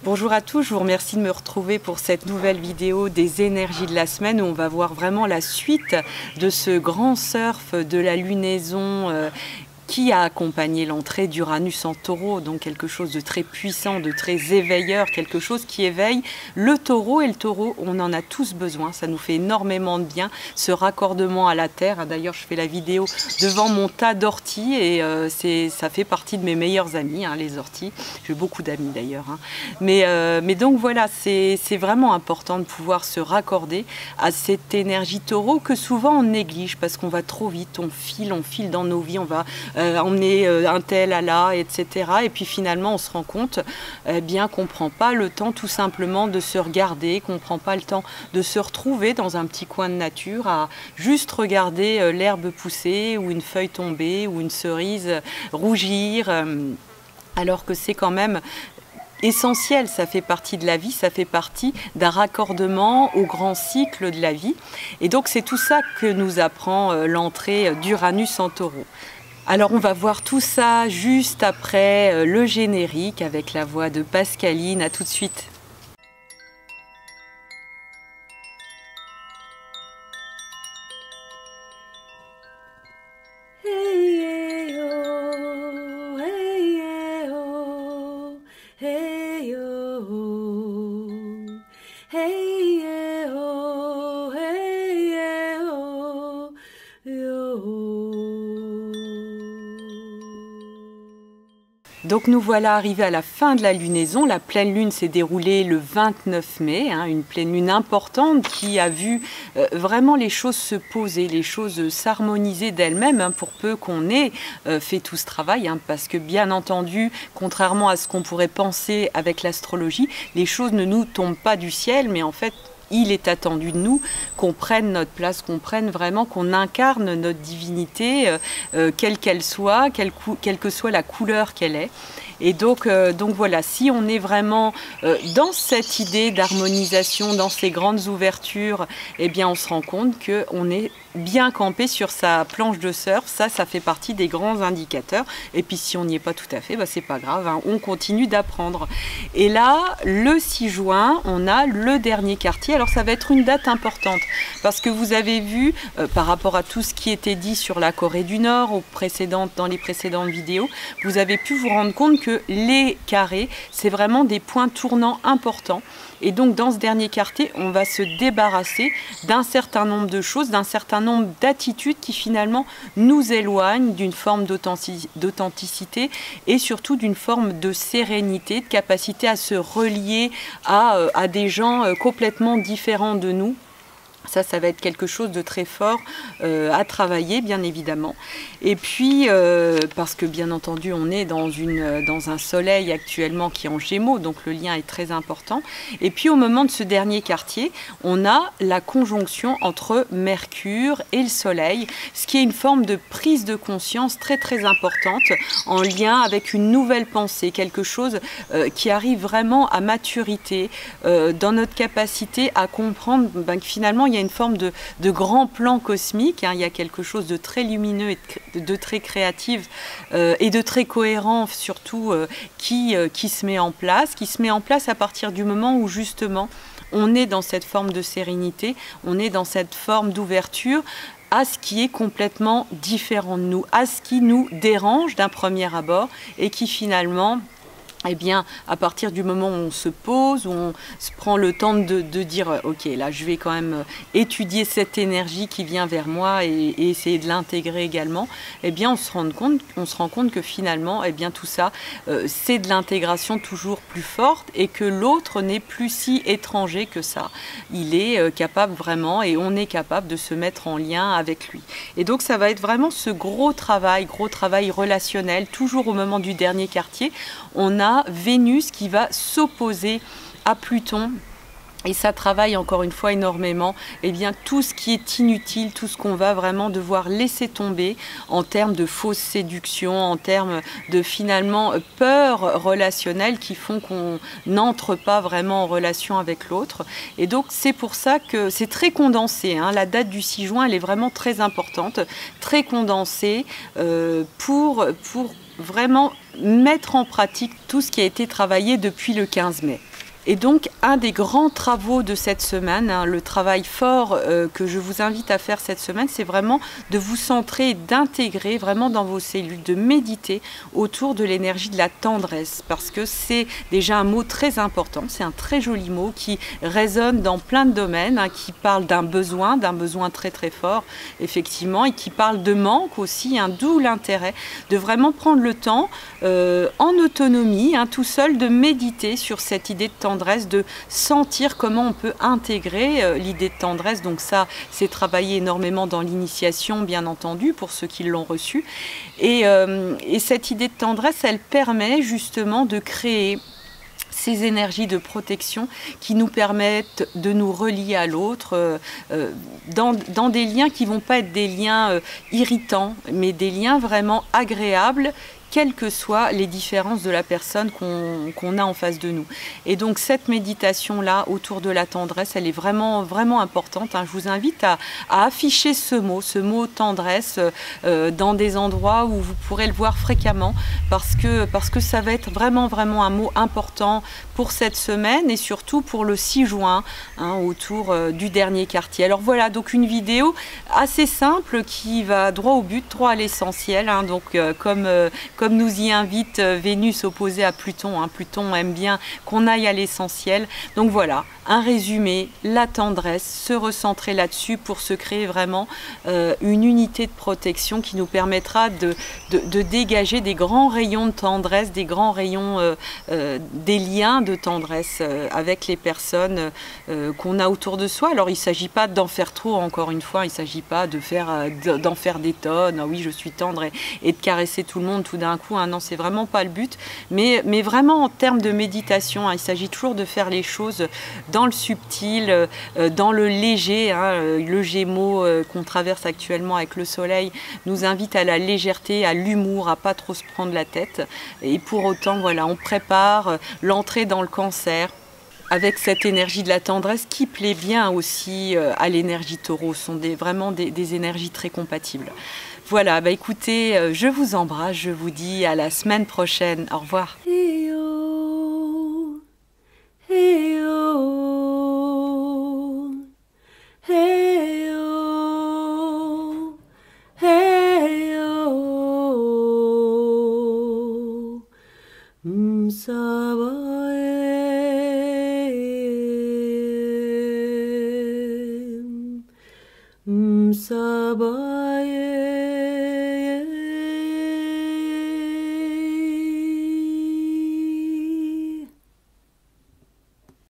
Bonjour à tous, je vous remercie de me retrouver pour cette nouvelle vidéo des énergies de la semaine où on va voir vraiment la suite de ce grand surf de la lunaison qui a accompagné l'entrée d'Uranus en Taureau, donc quelque chose de très puissant, de très éveilleur, quelque chose qui éveille le Taureau. Et le Taureau, on en a tous besoin, ça nous fait énormément de bien, ce raccordement à la Terre. D'ailleurs, je fais la vidéo devant mon tas d'orties et ça fait partie de mes meilleurs amis, hein, les orties. J'ai beaucoup d'amis d'ailleurs. Hein. Mais donc voilà, c'est vraiment important de pouvoir se raccorder à cette énergie Taureau que souvent on néglige parce qu'on va trop vite, on file dans nos vies, on va emmener un tel à là, etc. Et puis finalement, on se rend compte bien qu'on ne prend pas le temps tout simplement de se regarder, qu'on ne prend pas le temps de se retrouver dans un petit coin de nature, à juste regarder l'herbe pousser ou une feuille tomber ou une cerise rougir, alors que c'est quand même essentiel, ça fait partie de la vie, ça fait partie d'un raccordement au grand cycle de la vie. Et donc c'est tout ça que nous apprend l'entrée d'Uranus en Taureau. Alors on va voir tout ça juste après le générique avec la voix de Pascaline. À tout de suite. Donc nous voilà arrivés à la fin de la lunaison. La pleine lune s'est déroulée le 29 mai, hein, une pleine lune importante qui a vu vraiment les choses se poser, les choses s'harmoniser d'elles-mêmes, hein, pour peu qu'on ait fait tout ce travail, hein, parce que bien entendu, contrairement à ce qu'on pourrait penser avec l'astrologie, les choses ne nous tombent pas du ciel, mais en fait, il est attendu de nous qu'on prenne notre place, qu'on prenne vraiment, qu'on incarne notre divinité, quelle qu'elle soit, quelle que soit la couleur qu'elle est. Et donc voilà, si on est vraiment dans cette idée d'harmonisation, dans ces grandes ouvertures, eh bien on se rend compte qu'on est bien campé sur sa planche de surf. Ça fait partie des grands indicateurs. Et puis si on n'y est pas tout à fait, bah, c'est pas grave, hein, on continue d'apprendre. Et là, le 6 juin, on a le dernier quartier. Alors ça va être une date importante parce que vous avez vu, par rapport à tout ce qui était dit sur la Corée du Nord dans les précédentes vidéos, vous avez pu vous rendre compte que les carrés, c'est vraiment des points tournants importants. Et donc dans ce dernier quartier, on va se débarrasser d'un certain nombre de choses, d'un certain nombre d'attitudes qui finalement nous éloignent d'une forme d'authenticité et surtout d'une forme de sérénité, de capacité à se relier à des gens complètement différents de nous. Ça va être quelque chose de très fort à travailler, bien évidemment. Et puis, parce que bien entendu, on est dans un soleil actuellement qui est en Gémeaux, donc le lien est très important. Et puis, au moment de ce dernier quartier, on a la conjonction entre Mercure et le Soleil, ce qui est une forme de prise de conscience très, très importante en lien avec une nouvelle pensée, quelque chose qui arrive vraiment à maturité dans notre capacité à comprendre que finalement, il y a une forme de grand plan cosmique, hein, il y a quelque chose de très lumineux et de très créatif et de très cohérent surtout qui se met en place à partir du moment où justement on est dans cette forme de sérénité, on est dans cette forme d'ouverture à ce qui est complètement différent de nous, à ce qui nous dérange d'un premier abord et qui finalement, eh bien, à partir du moment où on se pose, où on se prend le temps de dire « Ok, là, je vais quand même étudier cette énergie qui vient vers moi et essayer de l'intégrer également », eh bien, on se rend compte que finalement, eh bien, tout ça, c'est de l'intégration toujours plus forte et que l'autre n'est plus si étranger que ça. Il est capable vraiment et on est capable de se mettre en lien avec lui. Et donc, ça va être vraiment ce gros travail relationnel, toujours au moment du dernier quartier. On a Vénus qui va s'opposer à Pluton. Et ça travaille encore une fois énormément, eh bien, tout ce qui est inutile, tout ce qu'on va vraiment devoir laisser tomber en termes de fausse séduction, en termes de finalement peur relationnelle qui font qu'on n'entre pas vraiment en relation avec l'autre. Et donc c'est pour ça que c'est très condensé, hein. La date du 6 juin, elle est vraiment très importante, très condensée pour vraiment mettre en pratique tout ce qui a été travaillé depuis le 15 mai. Et donc, un des grands travaux de cette semaine, hein, le travail fort que je vous invite à faire cette semaine, c'est vraiment de vous centrer et d'intégrer vraiment dans vos cellules, de méditer autour de l'énergie de la tendresse, parce que c'est déjà un mot très important, c'est un très joli mot qui résonne dans plein de domaines, hein, qui parle d'un besoin très très fort, effectivement, et qui parle de manque aussi, hein, d'où l'intérêt de vraiment prendre le temps, en autonomie, hein, tout seul, de méditer sur cette idée de tendresse, de sentir comment on peut intégrer l'idée de tendresse. Donc ça, c'est travaillé énormément dans l'initiation, bien entendu, pour ceux qui l'ont reçu. Et cette idée de tendresse, elle permet justement de créer ces énergies de protection qui nous permettent de nous relier à l'autre dans des liens qui ne vont pas être des liens irritants, mais des liens vraiment agréables, quelles que soient les différences de la personne qu'on a en face de nous. Et donc cette méditation-là autour de la tendresse, elle est vraiment, vraiment importante, hein. Je vous invite à afficher ce mot tendresse, dans des endroits où vous pourrez le voir fréquemment, parce que ça va être vraiment, vraiment un mot important pour cette semaine et surtout pour le 6 juin, hein, autour du dernier quartier. Alors voilà, donc une vidéo assez simple qui va droit au but, droit à l'essentiel, hein, donc comme nous y invite Vénus opposée à Pluton, hein. Pluton aime bien qu'on aille à l'essentiel. Donc voilà, un résumé, la tendresse, se recentrer là-dessus pour se créer vraiment une unité de protection qui nous permettra de dégager des grands rayons de tendresse, des grands rayons, des liens de tendresse avec les personnes qu'on a autour de soi. Alors il ne s'agit pas d'en faire trop, encore une fois, il ne s'agit pas d'en faire des tonnes, ah oui je suis tendre, et de caresser tout le monde tout d'un coup, hein. Non, c'est vraiment pas le but, mais vraiment en termes de méditation, hein, il s'agit toujours de faire les choses dans le subtil, dans le léger, hein. Le Gémeaux qu'on traverse actuellement avec le soleil nous invite à la légèreté, à l'humour, à pas trop se prendre la tête, et pour autant voilà, on prépare l'entrée dans le Cancer avec cette énergie de la tendresse qui plaît bien aussi à l'énergie Taureau. Ce sont vraiment des énergies très compatibles. Voilà, bah écoutez, je vous embrasse, je vous dis à la semaine prochaine. Au revoir. Sabah